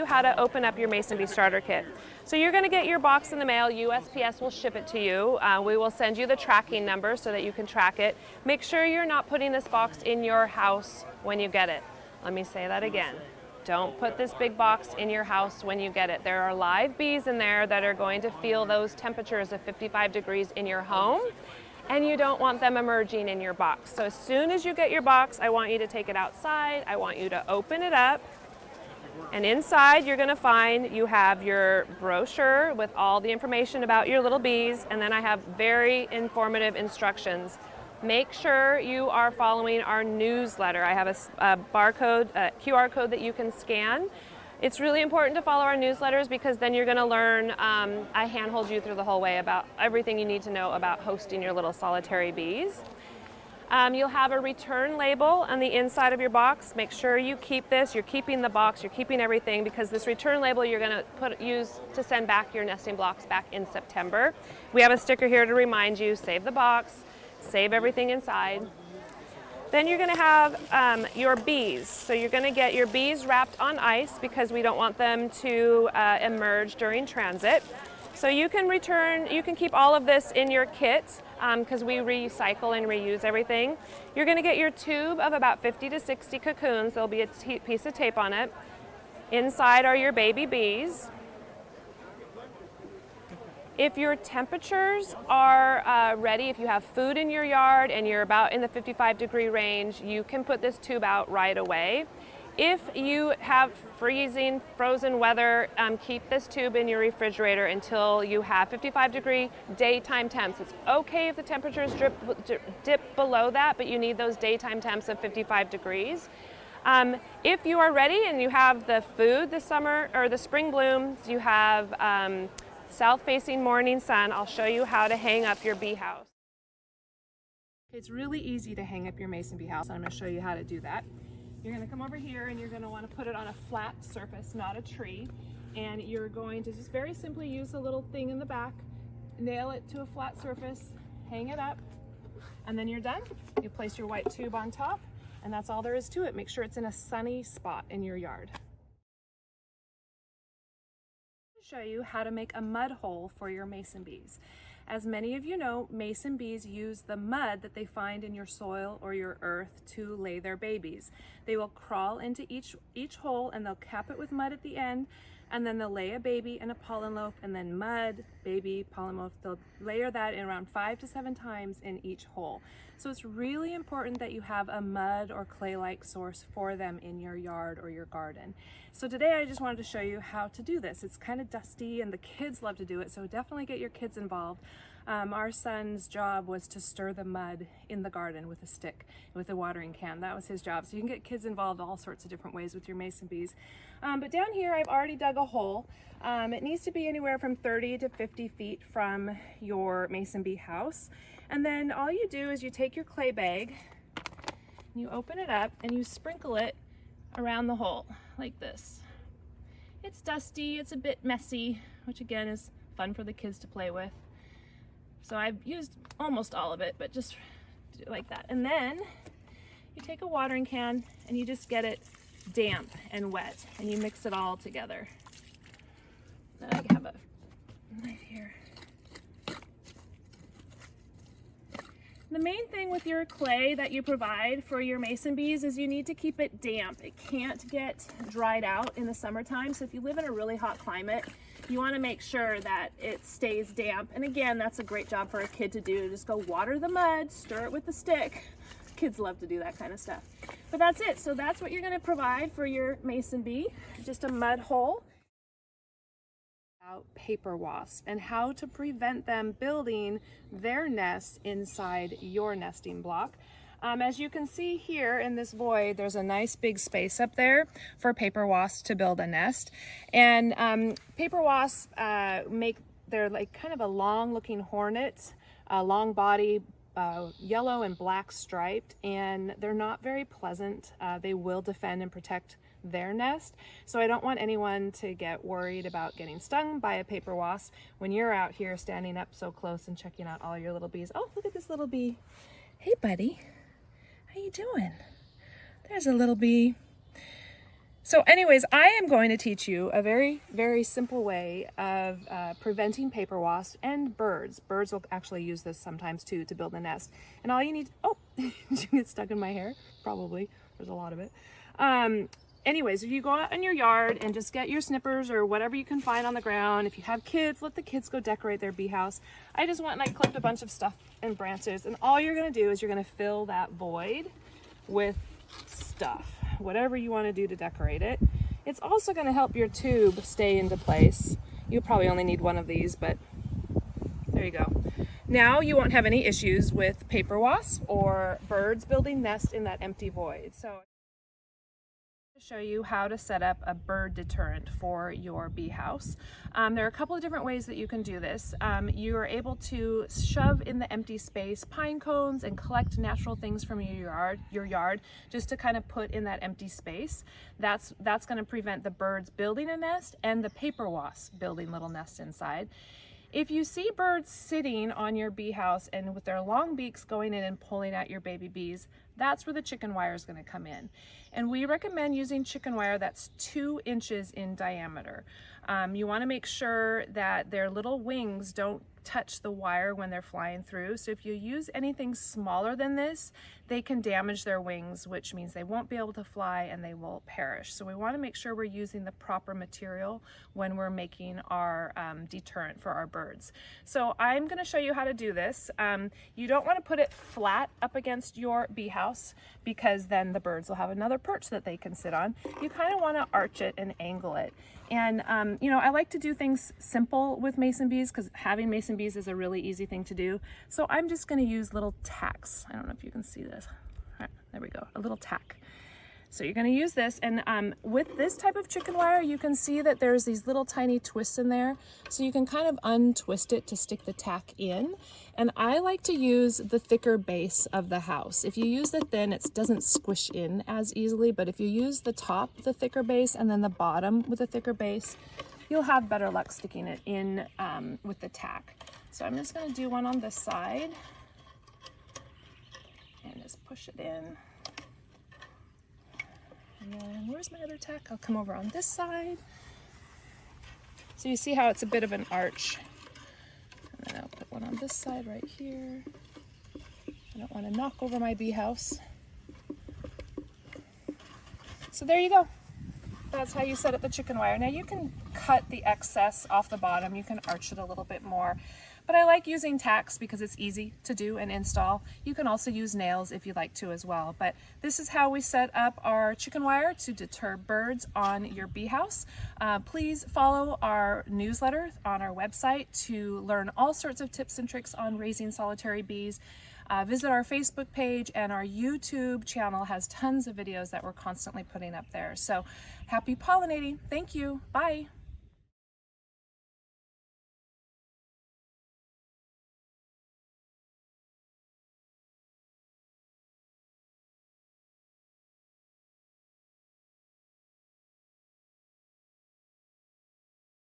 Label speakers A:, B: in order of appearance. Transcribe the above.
A: how to open up your mason bee starter kit. So you're going to get your box in the mail. USPS will ship it to you. We will send you the tracking number so that you can track it. Make sure you're not putting this box in your house when you get it. Let me say that again. Don't put this big box in your house when you get it. There are live bees in there that are going to feel those temperatures of 55 degrees in your home, and you don't want them emerging in your box. So as soon as you get your box, I want you to take it outside. I want you to open it up. And inside you're going to find you have your brochure with all the information about your little bees, and then I have very informative instructions. Make sure you are following our newsletter. I have a barcode, a QR code that you can scan. It's really important to follow our newsletters because then you're going to learn, I handhold you through the whole way about everything you need to know about hosting your little solitary bees. You'll have a return label on the inside of your box. Make sure you keep this. You're keeping the box, you're keeping everything, because this return label you're going to use to send back your nesting blocks back in September. We have a sticker here to remind you, save the box, save everything inside. Then you're going to have your bees. So you're going to get your bees wrapped on ice because we don't want them to emerge during transit. So you can keep all of this in your kit because we recycle and reuse everything. You're going to get your tube of about 50 to 60 cocoons. There'll be a piece of tape on it. Inside are your baby bees. If your temperatures are ready, if you have food in your yard and you're about in the 55-degree range, you can put this tube out right away. If you have frozen weather, keep this tube in your refrigerator until you have 55-degree daytime temps. It's okay if the temperatures dip below that, but you need those daytime temps of 55 degrees. If you are ready and you have the food this summer, or the spring blooms, you have south-facing morning sun, I'll show you how to hang up your bee house. It's really easy to hang up your mason bee house. I'm going to show you how to do that. You're going to come over here and you're going to want to put it on a flat surface, not a tree. And you're going to just very simply use the little thing in the back, nail it to a flat surface, hang it up, and then you're done. You place your white tube on top, and that's all there is to it. Make sure it's in a sunny spot in your yard. Show you how to make a mud hole for your mason bees. As many of you know, mason bees use the mud that they find in your soil or your earth to lay their babies. They will crawl into each hole and they'll cap it with mud at the end, and then they'll lay a baby in a pollen loaf, and then mud, baby, pollen loaf. They'll layer that in around 5 to 7 times in each hole. So it's really important that you have a mud or clay-like source for them in your yard or your garden. So today I just wanted to show you how to do this. It's kind of dusty and the kids love to do it, so definitely get your kids involved. Our son's job was to stir the mud in the garden with a stick, with a watering can. That was his job. So you can get kids involved all sorts of different ways with your mason bees. But down here I've already dug a hole. It needs to be anywhere from 30 to 50 feet from your mason bee house. And then all you do is you take your clay bag, and you open it up and you sprinkle it around the hole like this. It's dusty, it's a bit messy, which again is fun for the kids to play with. So I've used almost all of it, but just do it like that. And then you take a watering can and you just get it damp and wet, and you mix it all together. Then I have a knife here. The main thing with your clay that you provide for your mason bees is you need to keep it damp. It can't get dried out in the summertime. So if you live in a really hot climate, you want to make sure that it stays damp. And again, that's a great job for a kid to do. Just go water the mud, stir it with the stick. Kids love to do that kind of stuff. But that's it. So that's what you're going to provide for your mason bee, just a mud hole. Paper wasps and how to prevent them building their nests inside your nesting block. As you can see here in this void, there's a nice big space up there for paper wasps to build a nest. And paper wasps they're like kind of a long looking hornet, long body, yellow and black striped, and they're not very pleasant. They will defend and protect their nest. So I don't want anyone to get worried about getting stung by a paper wasp when you're out here standing up so close and checking out all your little bees. Oh, look at this little bee. Hey buddy, how you doing? There's a little bee. So anyways, I am going to teach you a very, very simple way of preventing paper wasps and birds. Birds will actually use this sometimes too to build a nest. And all you need, oh, did you get stuck in my hair? Probably, there's a lot of it. Anyways, if you go out in your yard and just get your snippers or whatever you can find on the ground, if you have kids, let the kids go decorate their bee house. I just went and I clipped a bunch of stuff and branches, and all you're gonna do is you're gonna fill that void with stuff, whatever you want to do to decorate it. It's also going to help your tube stay into place. You'll probably only need one of these, but there you go. Now you won't have any issues with paper wasps or birds building nests in that empty void. So to show you how to set up a bird deterrent for your bee house. There are a couple of different ways that you can do this. You are able to shove in the empty space pine cones and collect natural things from your yard just to kind of put in that empty space. That's going to prevent the birds building a nest and the paper wasps building little nests inside. If you see birds sitting on your bee house and with their long beaks going in and pulling at your baby bees, that's where the chicken wire is going to come in. And we recommend using chicken wire that's 2 inches in diameter. You want to make sure that their little wings don't touch the wire when they're flying through. So if you use anything smaller than this, they can damage their wings, which means they won't be able to fly and they will perish. So we want to make sure we're using the proper material when we're making our deterrent for our birds. So I'm going to show you how to do this. You don't want to put it flat up against your bee house because then the birds will have another perch that they can sit on. You kind of want to arch it and angle it. And you know, I like to do things simple with mason bees because having mason bees is a really easy thing to do. So I'm just going to use little tacks. I don't know if you can see this. All right, there we go, a little tack. So you're going to use this, and with this type of chicken wire, you can see that there's these little tiny twists in there. So you can kind of untwist it to stick the tack in. And I like to use the thicker base of the house. If you use the thin, it doesn't squish in as easily, but if you use the top, the thicker base, and then the bottom with a thicker base, you'll have better luck sticking it in with the tack. So I'm just going to do one on this side and just push it in. And then where's my other tack? I'll come over on this side. So you see how it's a bit of an arch. And then I'll put one on this side right here. I don't want to knock over my bee house. So there you go. That's how you set up the chicken wire. Now you can cut the excess off the bottom. You can arch it a little bit more. But I like using tacks because it's easy to do and install. You can also use nails if you like to as well. But this is how we set up our chicken wire to deter birds on your bee house. Please follow our newsletter on our website to learn all sorts of tips and tricks on raising solitary bees. Visit our Facebook page, and our YouTube channel has tons of videos that we're constantly putting up there. So happy pollinating. Thank you. Bye.